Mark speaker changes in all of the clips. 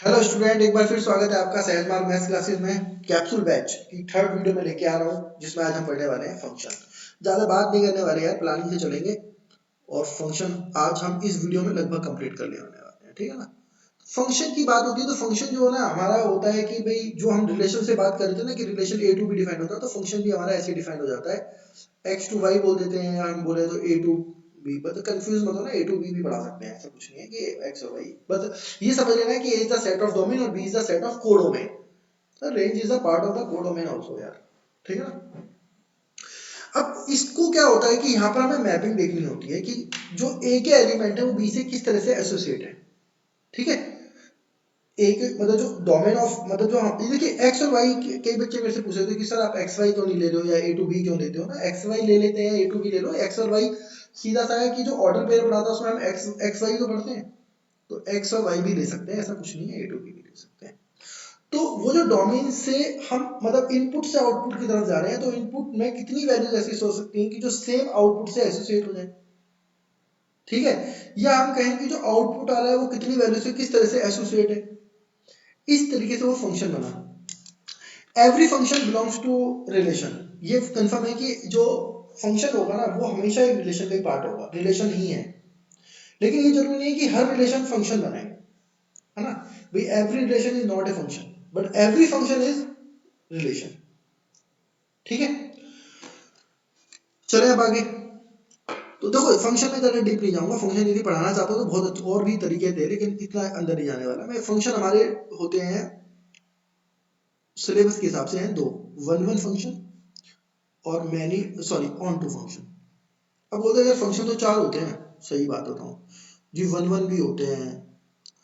Speaker 1: Hello student, एक बार फिर स्वागत है आपका सहज मार्ग मैथ्स क्लासेस में कैप्सूल बैच की थर्ड वीडियो में लेके आ रहा हूँ, जिसमें आज हम पढ़ने वाले हैं फंक्शन। ज़्यादा बात नहीं करने वाले यार, प्लानिंग से चलेंगे। और फंक्शन आज हम इस वीडियो में लगभग कंप्लीट कर लेने वाले हैं, ठीक है ना। फंक्शन की बात होती है तो फंक्शन जो है ना हमारा होता है कि भाई जो हम रिलेशन से बात करते हैं ना कि relation A to B define होता है, तो फंक्शन भी हमारा ऐसे डिफाइन हो जाता है। एक्स टू वाई बोल देते हैं, या हम बोले तो ए टू बी, बट कंफ्यूज मत हो ना, ए टू बी भी पढ़ा सकते हैं, ऐसा कुछ नहीं है कि एक्स और वाई। बस ये समझ लेना है कि A is the set of domain और B is the set of codomain. Range is a part of the codomain also यार, ठीक है ना। अब इसको क्या होता है कि यहाँ पर हमें मैपिंग देखनी होती है कि जो ए के एलिमेंट है वो बी से किस तरह से एसोसिएट है, ठीक है। एक मतलब जो डोमेन ऑफ मतलब जो हम देखिए एक्स और वाई, कई बच्चे मेरे से पूछे थे कि सर आप एक्स वाई क्यों नहीं ले रहे हो या ए टू बी क्यों लेते हो ना। एक्स वाई ले लेते हैं, ए टू बी ले लो। एक्स और वाई सीधा सा है कि जो ऑर्डर पेयर पढ़ा था उसमें हम एक्स एक्स वाई तो पढ़ते हैं, तो एक्स और वाई भी ले सकते हैं, ऐसा कुछ नहीं है, ए टू बी भी ले सकते हैं। तो वो जो डोमेन से हम मतलब इनपुट से आउटपुट की तरफ जा रहे हैं, तो इनपुट में कितनी वैल्यूज ऐसी हो सकती हैं कि जो सेम आउटपुट से एसोसिएट हो जाए, ठीक है। या हम कहें कि जो आउटपुट आ रहा है वो कितनी वैल्यू से किस तरह से एसोसिएट है। इस तरीके से वो फंक्शन बना। Every function belongs to relation. ये कंफर्म है कि जो फंक्शन होगा ना वो हमेशा एक रिलेशन का ही पार्ट होगा, रिलेशन ही है। लेकिन ये जरूरी नहीं है कि हर रिलेशन फंक्शन बनाए, है ना। भाई every relation is not a function, but every function is relation, ठीक है। चले अब आगे। तो देखो फंक्शन में ज़्यादा डीप नहीं जाऊंगा, फंक्शन यदि पढ़ाना चाहते हो तो बहुत और भी तरीके थे, लेकिन इतना अंदर नहीं जाने वाला मैं। फंक्शन हमारे होते हैं सिलेबस के हिसाब से हैं दो, वन वन फंक्शन और many sorry onto function. अब बोलते हैं यार फंक्शन तो चार होते हैं, सही बात बताऊं जी, वन वन भी होते हैं,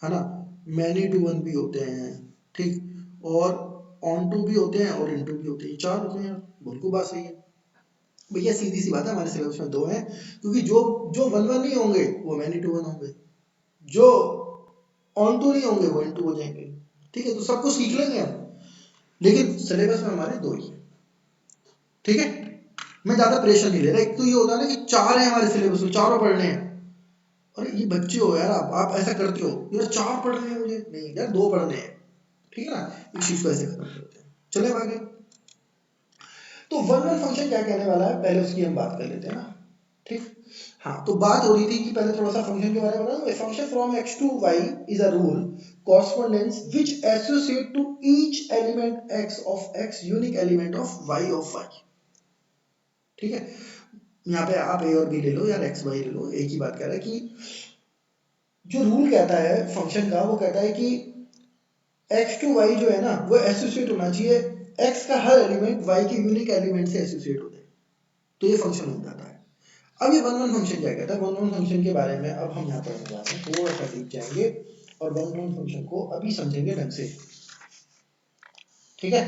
Speaker 1: है ना, मैनी टू वन भी होते हैं, ठीक, और ऑन टू भी होते हैं और इन टू भी होते हैं, चार होते हैं यार। बिल्कुल बात सही है भैया, सीधी सी बात है, हमारे सिलेबस में दो हैं, क्योंकि जो जो वन वन नहीं होंगे वो मैनी टू वन होंगे, जो ऑन टू नहीं होंगे वो इन टू हो जाएंगे, ठीक है। तो सब कुछ सीख लेंगे हम, लेकिन सिलेबस में हमारे दो ही, ठीक है। मैं ज्यादा प्रेशर नहीं ले रहा। एक तो ये होता है ना कि चार है हमारे सिलेबस में, चारों पढ़ने हैं। अरे ये बच्चे हो यार, आप ऐसा करते हो यार, चार पढ़ने हैं मुझे, नहीं यार दो पढ़ने हैं, ठीक है ना। इस चीज को ऐसे खत्म करते हैं। चले आगे। तो वन वन फंक्शन क्या कहने वाला है, पहले उसकी हम बात कर लेते हैं ना, ठीक। हाँ, तो बात हो रही थी कि पहले थोड़ा सा फंक्शन के बारे में बताओ। Function from X to Y is a rule correspondence which associate to each element X of X unique element of Y of Y, ठीक है। यहाँ पे आप ए और बी ले लो या एक्स वाई ले लो, एक ही बात कर रहा है कि जो रूल कहता है फंक्शन का, वो कहता है कि एक्स टू वाई जो है ना वो एसोसिएट होना चाहिए, एक्स का हर एलिमेंट वाई के यूनिक एलिमेंट से एसोसिएट हो जाए, तो ये फंक्शन हो जाता है। अब ये वन वन फंक्शन क्या कहता है, वन वन फंक्शन के बारे में अब हम यहाँ पर जा रहे हैं, थोड़ा सा डीप जाएंगे और वन वन फंक्शन को अभी समझेंगे ढंग से, ठीक है।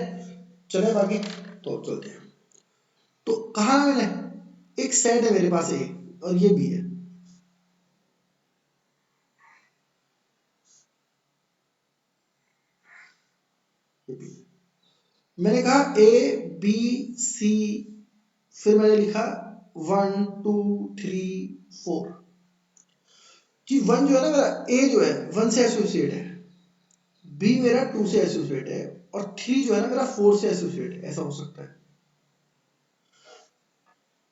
Speaker 1: चले बाकी तो चलते हैं। तो कहा मैंने एक सेट है मेरे पास ए और ये बी है, ये बी है। मैंने कहा ए बी सी, फिर मैंने लिखा वन टू थ्री फोर, कि वन जो है ना मेरा, ए जो है वन से एसोसिएट है, बी मेरा टू से एसोसिएट है, और थ्री जो है ना मेरा फोर से एसोसिएट है, ऐसा हो सकता है।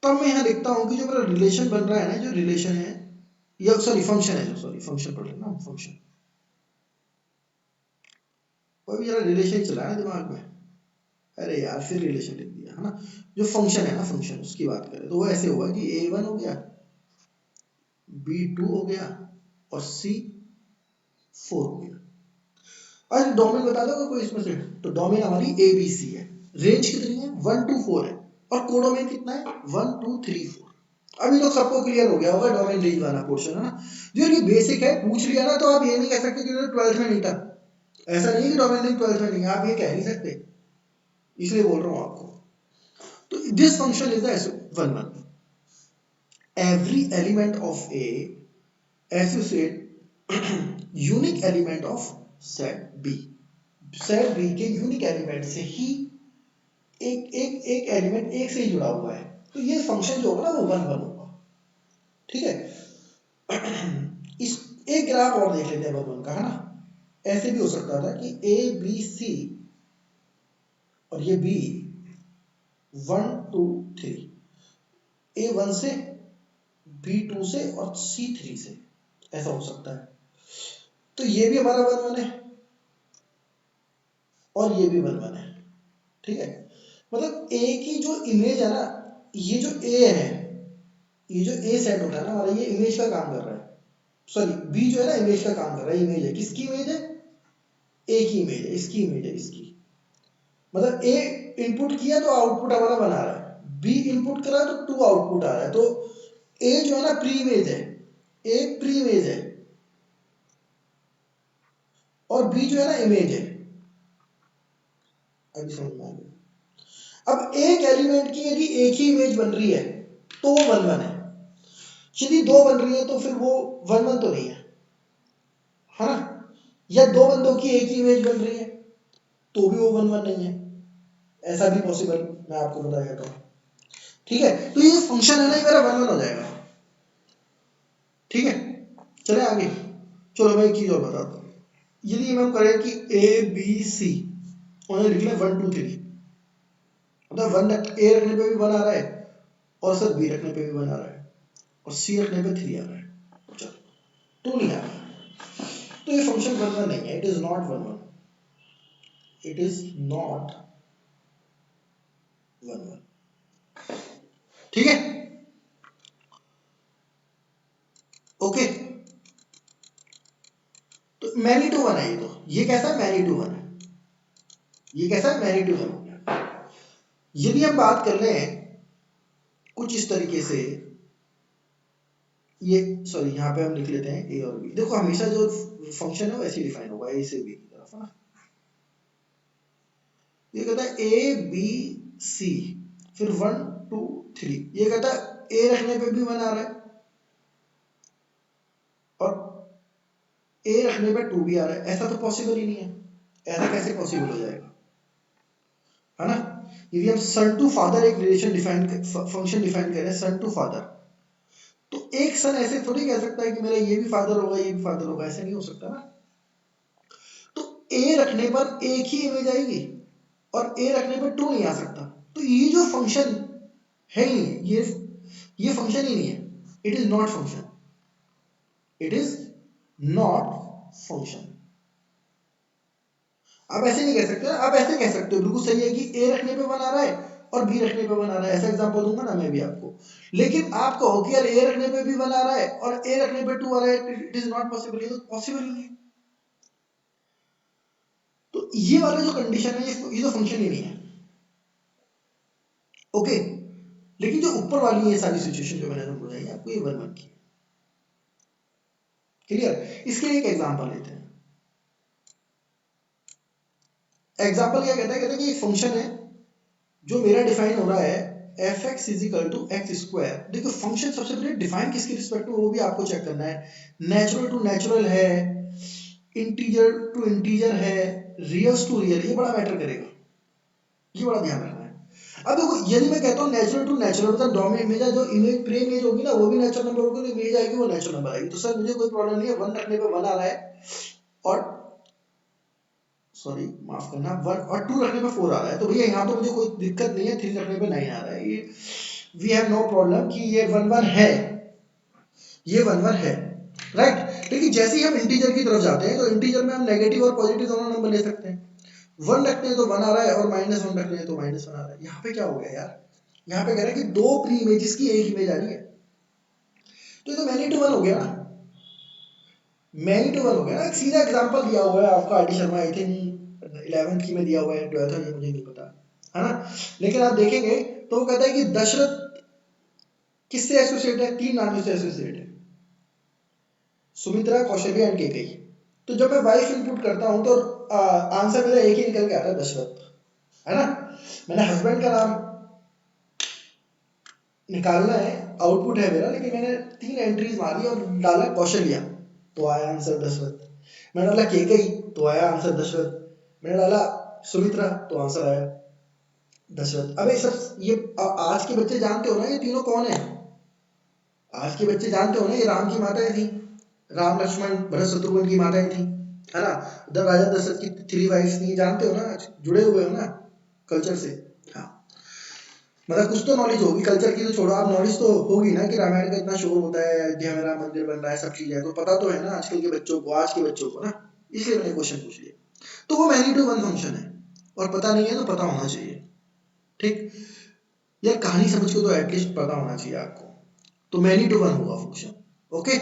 Speaker 1: तब मैं यहाँ देखता हूँ कि जो मेरा रिलेशन बन रहा है ना, जो रिलेशन है या सॉरी फंक्शन है, जो सॉरी फंक्शन पढ़ लेना फंक्शन, कोई भी जरा रिलेशन चला है ना दिमाग में, अरे यार फिर रिलेशन लिख दिया है ना। जो फंक्शन है ना, फंक्शन उसकी बात करें तो वो ऐसे होगा कि ए वन हो गया, बी टू हो गया और सी फोर हो गया। आज डोमेन बता दो कोई इसमें से, तो डोमेन हमारी ए बी सी है, रेंज कितनी है वन टू फोर है, और कोडोमेन कितना है वन टू थ्री फोर। अभी तो सबको क्लियर हो गया होगा डोमेन रेंज वाला पोर्शन, है ना। जो ये बेसिक है पूछ लिया ना, तो आप ये नहीं कह सकते कि ट्वेल्थ में नहीं था, ऐसा नहीं कि डोमेन रेंज ट्वेल्थ में नहीं है, आप ये कह नहीं सकते, इसलिए बोल रहा हूँ आपको। तो this function is the one one, every element of A associate unique element of set B, set B के यूनिक एलिमेंट से ही एक एक एक एलिमेंट एक से ही जुड़ा हुआ है, तो ये फंक्शन जो होगा ना वो वन वन होगा, ठीक है। इस एक ग्राफ और देख लेते हैं वन वन का, है ना। ऐसे भी हो सकता था कि ए बी सी और ये बी 1 2 3, ए 1 से, बी 2 से और सी 3 से, ऐसा हो सकता है। तो ये भी हमारा 1 1 है और ये भी 1 1 है, ठीक है। मतलब ए की जो इमेज है ना, ये जो ए है, ये जो ए सेट होता है ना हमारा, ये इमेज का काम कर रहा है। सॉरी, बी जो है ना इमेज का काम कर रहा है। इमेज है, किसकी इमेज है? ए की इमेज है, इसकी इमेज है, इसकी। मतलब ए इनपुट किया तो आउटपुट हमारा बना रहा है, बी इनपुट करा तो 2 आउटपुट आ रहा है। तो ए जो है ना प्री इमेज है, ए प्री इमेज है और बी जो है ना इमेज है। अभी समझ में आ गया। अब एक एलिमेंट की यदि एक ही इमेज बन रही है तो वो 1 1 है, यदि 2 बन रही है तो फिर वो 1 1 तो नहीं है ना। या 2 बंदों की एक ही इमेज बन रही है तो भी वो 1 1 नहीं है, ऐसा भी पॉसिबल मैं आपको बता देता हूँ, ठीक है। तो ये फंक्शन है ना, ये मेरा 1 1 हो जाएगा, ठीक है। चले आगे। चलो मैं एक चीज और बताता हूँ। यदि हम करें कि ए बी सी उन्हें लिख लें 1 2 3, मतलब 1 ए रखने पे भी 1 आ रहा है और सर बी रखने पे भी 1 आ रहा है और सी रखने पे 3 आ रहा है, चलो 2 नहीं आ रहा। तो ये फंक्शन 1 1 नहीं है, it is not 1 1, it is not 1 1, ठीक है, ओके। तो मैनी टू 1 है ये, तो ये कैसा है? मैनी टू 1 है, ये कैसा है? मैनी टू 1 हो गया। यदि हम बात कर लें कुछ इस तरीके से, ये सॉरी यहाँ पे हम लिख लेते हैं ए और बी। देखो हमेशा जो फंक्शन है वो ऐसे डिफाइन होगा, ए से बी की तरफ, है ना। ये कहता है ए बी सी, फिर 1 2 3, ये कहता है ए रखने पे भी 1 आ रहा है और ए रखने पे 2 भी आ रहा है। ऐसा तो पॉसिबल ही नहीं है, ऐसा कैसे पॉसिबल हो जाएगा, है ना। यदि हम सन टू फादर एक रिलेशन डिफाइन, फंक्शन डिफाइन करें सन टू फादर, तो एक सन ऐसे थोड़ी कह सकता है कि मेरा ये भी फादर होगा ये भी फादर होगा, ऐसे नहीं हो सकता ना। तो ए रखने पर एक ही इमेज आएगी और ए रखने पर 2 नहीं आ सकता। तो ये जो फंक्शन है ही नहीं, ये फंक्शन ही नहीं है, it is not function, it is not function. आप ऐसे नहीं कह सकते, आप ऐसे कह सकते हो, बिल्कुल सही है कि ए रखने पे 1 आ रहा है और बी रखने पे 1 आ रहा है, ऐसा एग्जांपल दूंगा ना मैं भी आपको। लेकिन आप कहो कि यार ए रखने पे भी 1 आ रहा है और ए रखने पे 2 आ रहा है, इट इज नॉट पॉसिबल, ये तो पॉसिबल ही नहीं है। तो ये वाला जो कंडीशन है ये तो फंक्शन ही नहीं है, ओके। लेकिन जो ऊपर वाली है ये सारी सिचुएशन जो मैंने समझाई आपको, ये 1 1 की, क्लियर। इसके लिए एक एग्जांपल लेते हैं। एग्जांपल क्या कहता है? कहता है कि एक फंक्शन है जो मेरा डिफाइन हो रहा है F X is equal to X square. देखो फंक्शन सबसे पहले डिफाइन किसके रिस्पेक्ट में वो भी आपको चेक करना है। नेचुरल टू नेचुरल है, इंटीजर टू इंटीजर है, रियल टू रियल, ये बड़ा मैटर करेगा, ये बड़ा ध्यान रखना है। अब देखो यदि मैं कहता हूँ नेचुरल टू नेचुरल, मतलब डोमेन मेरा जो इमेज प्री इमेज होगी ना वो भी नेचुरल नंबर होगी, तो इमेज आएगी वो नेचुरल नंबर आएगी, तो सर मुझे कोई प्रॉब्लम नहीं है, 1 रखने पे 1 आ रहा है और सॉरी माफ करना 1 और 2 रखने पे 4 आ रहा है, तो भैया यहाँ तो मुझे कोई दिक्कत नहीं है, 3 रखने पे 9 आ रहा है, ये वी हैव नो प्रॉब्लम कि ये 1 1 है, ये 1 1 है, राइट। लेकिन जैसे ही हम इंटीजर की तरफ जाते हैं तो इंटीजर में हम नेगेटिव और पॉजिटिव दोनों नंबर ले सकते हैं। 1 रखते हैं तो 1 आ रहा है और -1 रखते हैं तो -1 आ रहा है। यहाँ पे क्या हो गया यार, यहाँ पे कह रहा है कि 2 प्री इमेजेस की एक इमेज आ रही है, तो ये तो मैनी टू 1 हो गया ना, मैनी टू 1 हो गया ना। एक सीधा एग्जांपल दिया हुआ है आपका R D Sharma, I think 11th की में दिया हुआ है, 12th ये मुझे नहीं पता, है ना। लेकिन आप देखेंगे तो वो कहता है कि दशरथ किससे एसोसिएट है? 3 नामों से एसोसिएट है, सुमित्रा, कौशल्या एंड केकई। तो जब मैं वाइफ इनपुट करता हूं तो आंसर मेरा एक ही निकल के आता है, दशरथ, है ना। मैंने हस्बैंड का नाम निकालना है, आउटपुट है मेरा, लेकिन मैंने 3 एंट्रीज मारी और डाला कौशल्या तो आया आंसर दशरथ, मैंने डाला केकई तो आया आंसर दशरथ, मैंने डाला सुमित्रा तो आंसर आया दशरथ। अबे सब ये आज के बच्चे जानते हो ना ये तीनों कौन है? आज के बच्चे जानते हो ना ये राम की माताएं थी, राम लक्ष्मण भरत शत्रुघ्न की माताएं थी, है ना। राजा दशरथ की 3 वाइफ्स थी, जानते हो ना, जुड़े हुए हो ना कल्चर से। हाँ, मतलब कुछ तो नॉलेज होगी कल्चर की, तो छोड़ो, आप नॉलेज तो होगी ना कि रामायण का इतना शोर होता है, अयोध्या में राम मंदिर बन रहा है, सब चीजें तो पता तो है ना आजकल के बच्चों को, आज के बच्चों को ना, इसलिए मैंने क्वेश्चन पूछ लिया। तो वो मैनी टू वन फंक्शन है, और पता नहीं है तो पता होना चाहिए, ठीक। यार कहानी समझ के तो एटलीस्ट पता होना चाहिए आपको। तो मैनी टू वन होगा फंक्शन, ओके।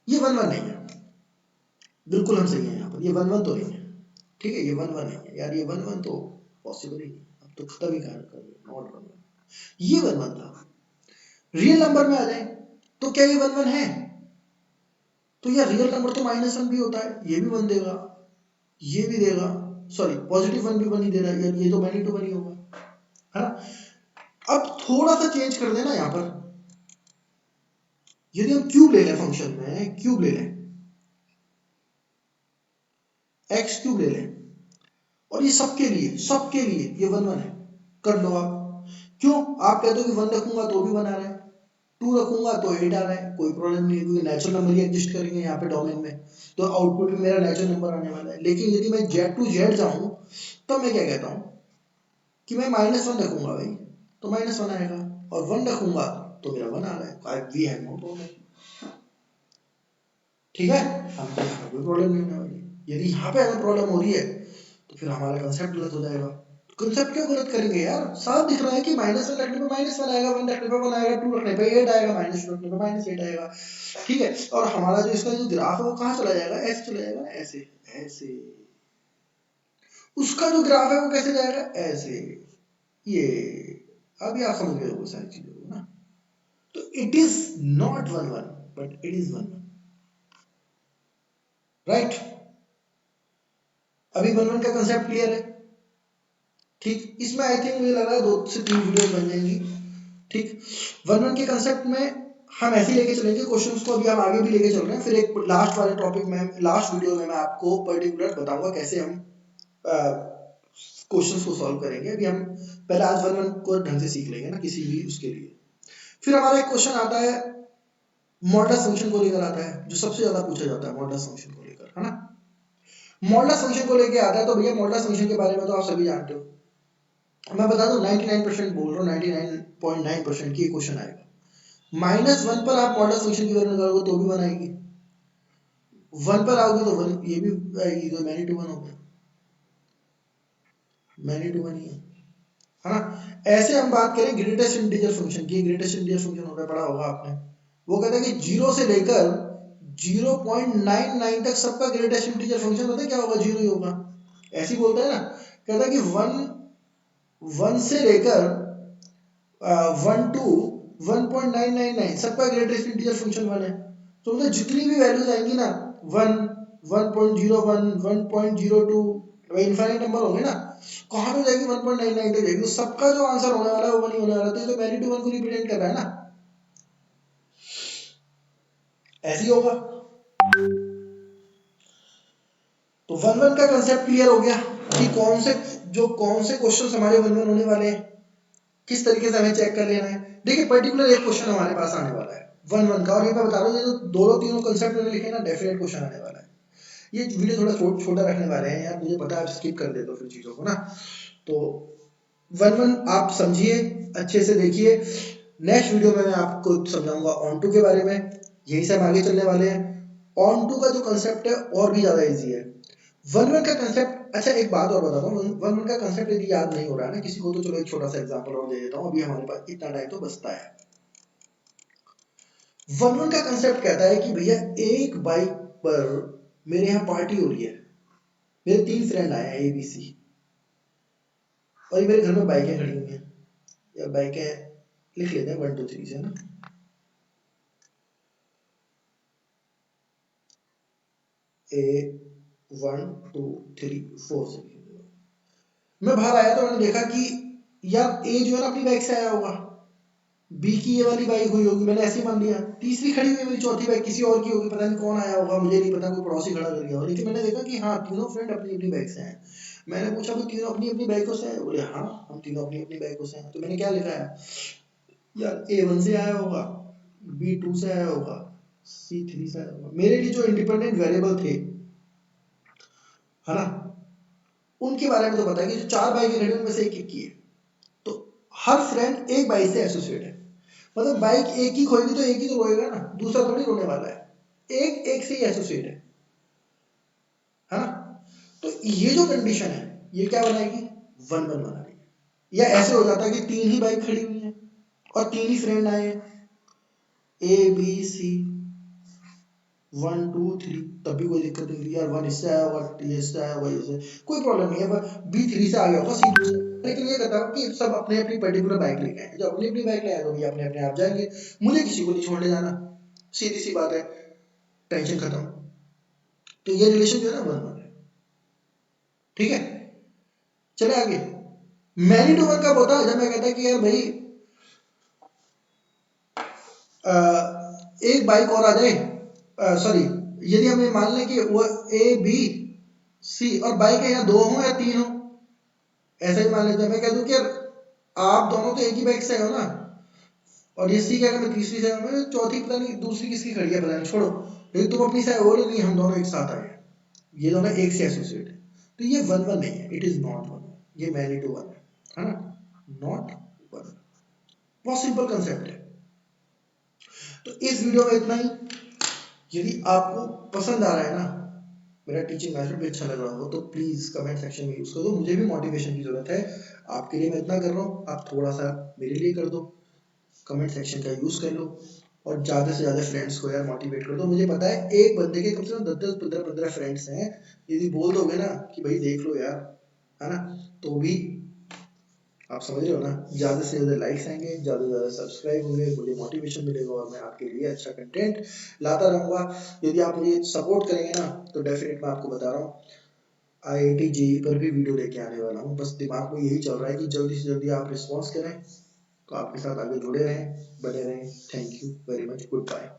Speaker 1: ये वन वन नहीं है, बिल्कुल हम सही है यहाँ पर, ये वन वन तो नहीं है, ठीक है, ये वन वन नहीं है यार, ये वन वन तो पॉसिबल ही नहीं, अब तो खत्म ही कर नॉट वन वन, ये वन वन था। रियल नंबर में आ जाए तो क्या ये वन वन है? तो यार रियल नंबर तो माइनस वन भी होता है, ये भी वन देगा, ये भी देगा, सॉरी पॉजिटिव वन भी वन ही दे रहा है यार, ये तो मैनी टू वन ही होगा, है ना। अब थोड़ा सा चेंज कर देना यहाँ पर, यदि हम क्यूब ले लें फंक्शन में, क्यूब ले लें, एक्स क्यूब ले लें, और ये सबके लिए ये वन वन है, कर लो आप। क्यों? आप कहते हो कि वन रखूंगा तो भी वन आ रहा है, टू रखूंगा तो 8 आ रहा है, कोई प्रॉब्लम नहीं है, क्योंकि नेचुरल नंबर ही एग्जिस्ट करेंगे यहाँ पे डोमेन में, तो आउटपुट भी मेरा नेचुरल नंबर आने वाला है। लेकिन यदि मैं जेड टू जेड जाऊं, तो मैं क्या कहता हूँ कि मैं माइनस वन रखूंगा भाई, तो माइनस वन आएगा, और वन रखूंगा तो मेरा वन आ रहा है, वी हैव नो प्रॉब्लम, ठीक है, हम तो यहाँ कोई प्रॉब्लम नहीं होने वाली। यदि यहाँ पे हमें प्रॉब्लम हो रही है तो फिर हमारा कंसेप्ट गलत हो जाएगा। कंसेप्ट क्यों गलत करेंगे यार, साफ दिख रहा है कि माइनस वन रखने पे माइनस वन आएगा, वन रखने पे वन आएगा, टू रखने पे 8 आएगा, माइनस टू रखने पे माइनस 8 आएगा, ठीक है। और हमारा जो इसका जो ग्राफ है वो कहाँ चला जाएगा, ऐसे चला जाएगा ना, ऐसे ऐसे। उसका जो ग्राफ है वो कैसे जाएगा, ऐसे, ये। अभी आप समझ गए वो सारी चीजों को ना। तो it is not one one, but it is one one, right. अभी वन वन का कंसेप्ट क्लियर है, ठीक। इसमें आई थिंक मुझे लग रहा है 2 से 3 वीडियोस बन जाएंगी, ठीक। वन वन के कंसेप्ट में हम ऐसे ही लेके चलेंगे क्वेश्चंस को, अभी हम आगे भी लेके चल रहे हैं, फिर एक लास्ट वाले टॉपिक में, लास्ट वीडियो में मैं आपको पर्टिकुलर बताऊंगा कैसे हम क्वेश्चंस को सॉल्व करेंगे। अभी हम पहले आज वन वन को ढंग से सीख लेंगे ना, किसी भी उसके लिए। फिर हमारा एक क्वेश्चन आता है मॉडुलस फंक्शन को लेकर आता है, जो सबसे ज्यादा पूछा जाता है मॉडुलस फंक्शन को लेकर, है ना। मॉडुलस फंक्शन को लेकर आता है, तो भैया मॉडुलस फंक्शन के बारे में तो आप सभी जानते हो, मैं बता दूं 99% बोल रहा हूँ, 99.9% की क्वेश्चन आएगा। माइनस वन पर आप मॉडुलस फंक्शन की वैल्यू निकालोगे तो भी वन आएगी, वन पर आओगे तो वन, ये भी आएगी, तो मैनी टू वन हो गया, मैनी टू वन ही है ना। ऐसे हम बात करें ग्रेटेस्ट इंटीजर फंक्शन की, ग्रेटेस्ट इंटीजर फंक्शन होता है, पढ़ा होगा आपने, वो कहता है कि 0 से लेकर 0.99 तक सबका ग्रेटेस्ट इंटीजर फंक्शन होता है, क्या होगा, 0 ही होगा। ऐसे ही बोलता है ना, कहता है कि वन से लेकर 1 to 1.999 सबका ग्रेटेस्ट इंटीजर फंक्शन वन है। तो मतलब जितनी भी वैल्यूज आएंगी ना, 1, 1.01, 1.02, इनफाइनाइट नंबर होंगे ना, कहाँ पे जाएगी, 1.99 तक जाएगी, तो सबका जो आंसर होने वाला है वो वन ही होने वाला है। तो ये तो मैनी टू वन को रिप्रेजेंट कर रहा है ना, ऐसे ही होगा। तो वन वन का कंसेप्ट क्लियर हो गया कि कौन से क्वेश्चन हमारे वन वन होने वाले हैं, किस तरीके से हमें चेक कर लेना है। देखिए पर्टिकुलर एक क्वेश्चन हमारे पास आने वाला है वन वन का, और ये मैं बता रहा हूँ, ये जो दोनों तीनों कंसेप्ट मैंने लिखे ना, डेफिनेट क्वेश्चन आने वाला है। ये वीडियो थोड़ा छोटा रखने वाले हैं यार, मुझे पता है आप स्किप कर देते हो फिर चीजों को ना। तो वन वन आप समझिए, अच्छे से देखिए। नेक्स्ट वीडियो में मैं आपको समझाऊंगा ऑन टू के बारे में, यही से हम आगे चलने वाले हैं। ऑन टू का जो कंसेप्ट है और भी ज्यादा इजी है। वन वन का कंसेप्ट, अच्छा एक बात और बताता हूँ, वन वन का कंसेप्ट यदि याद नहीं हो रहा है ना किसी को, तो चलो एक छोटा सा एग्जांपल और दे देता हूँ, अभी हमारे पास इतना टाइम तो बचता है। वन वन का कंसेप्ट कहता है कि भैया एक बाइक पर मेरे यहाँ पार्टी हो रही है, मेरे 3 फ्रेंड आए हैं ABC, और ये मेरे घर में बाइकें खड़ी हुई हैं, या बाइकें लिख लेते हैं 1 2 3 से ना, A 1 2 3 4 से। मैं बाहर आया तो मैंने देखा कि यार A जो है ना अपनी बाइक से आया होगा, B की ये वाली बाइक हुई होगी, मैंने ऐसे ही मान लिया, तीसरी खड़ी हुई मेरी, चौथी बाइक किसी और की होगी, पता नहीं कौन आया होगा, मुझे नहीं पता, कोई पड़ोसी खड़ा कर गया हो। लेकिन मैंने देखा कि हाँ तीनों फ्रेंड अपनी अपनी बाइक से हैं। मैंने पूछा भाई तीनों अपनी अपनी बाइकों से हैं, बोले हाँ हम तीनों अपनी अपनी बाइकों से हैं। तो मैंने क्या लिखा है यार, A1 से आया होगा, B2 से आया होगा, C3 से आया होगा। मेरे लिए जो इंडिपेंडेंट वेरिएबल थे है ना, उनके बारे में तो पता है कि जो 4 बाइक खड़ी उनमें से एक की है। तो हर फ्रेंड एक बाइक से एसोसिएट है, मतलब बाइक एक ही खोएगी तो एक ही तो रोएगा ना, दूसरा थोड़ी रोने वाला है, एक एक से ही एसोसिएट है ना। तो ये जो कंडीशन है ये क्या बनाएगी, वन वन बना रही है। या ऐसे हो जाता है कि 3 ही बाइक खड़ी हुई है और 3 ही फ्रेंड आए हैं, ए बी सी 1 2 3, तब भी कोई दिक्कत नहीं थी यार, 1 इससे आया होगा, ये इससे आया होगा, इससे कोई प्रॉब्लम नहीं है, पर बी 3 से आ गया होगा सी 2 से। लेकिन ये कहता हूँ कि सब अपने अपनी पर्टिकुलर बाइक लेके आए, जो अपनी अपनी बाइक ले आए तो भैया अपने अपने आप जाएंगे, मुझे किसी को नहीं छोड़ने जाना, सीधी सी बात है, टेंशन खत्म। तो ये रिलेशन जो है ना वन वन है, ठीक है। चले आगे, मैनी टू वन कब होता है, जब मैं कहता कि यार भाई एक बाइक और आ जाए, सॉरी, यदि हम ये मान लें कि वो ए बी सी और बाइक है या 2 हो या 3 हो, ऐसा ही मान लेते हैं, मैं कह दूं कि यार आप दोनों तो एक ही बाइक से हो ना, और ये सी कह रहा मैं तीसरी से हूं, मैं चौथी पता नहीं दूसरी किसकी खड़ी है पता नहीं, छोड़ो, लेकिन तुम अपनी से हो नहीं, हम दोनों एक साथ आए, ये दोनों एक से एसोसिएट है, तो ये वन वन नहीं है, इट इज नॉट वन, ये मैनी टू वन है ना, नॉट वन। बहुत सिंपल कंसेप्ट है। तो इस वीडियो में इतना ही। यदि आपको पसंद आ रहा है ना, मेरा टीचिंग मेथड भी अच्छा लग रहा हो, तो प्लीज कमेंट सेक्शन में यूज कर दो, मुझे भी मोटिवेशन की जरूरत है, आपके लिए मैं इतना कर रहा हूँ, आप थोड़ा सा मेरे लिए कर दो, कमेंट सेक्शन का यूज कर लो, और ज्यादा से ज्यादा फ्रेंड्स को यार मोटिवेट कर दो। मुझे पता है एक बंदे के कम से कम 10 10 15 15 फ्रेंड्स हैं, यदि बोल दोगे ना कि भाई देख लो यार, है ना, तो भी आप समझ रहे हो ना, ज़्यादा से ज़्यादा लाइक्स आएंगे, ज़्यादा से ज़्यादा सब्सक्राइब होंगे, मुझे मोटिवेशन मिलेगा और मैं आपके लिए अच्छा कंटेंट लाता रहूँगा। यदि आप मुझे सपोर्ट करेंगे ना, तो डेफिनेट मैं आपको बता रहा हूँ IIT JEE पर भी वीडियो लेके आने वाला हूँ। बस दिमाग में यही चल रहा है कि जल्दी से जल्दी आप रिस्पॉन्स करें, तो आपके साथ आगे जुड़े रहें, बने रहें। Thank you very much, good bye.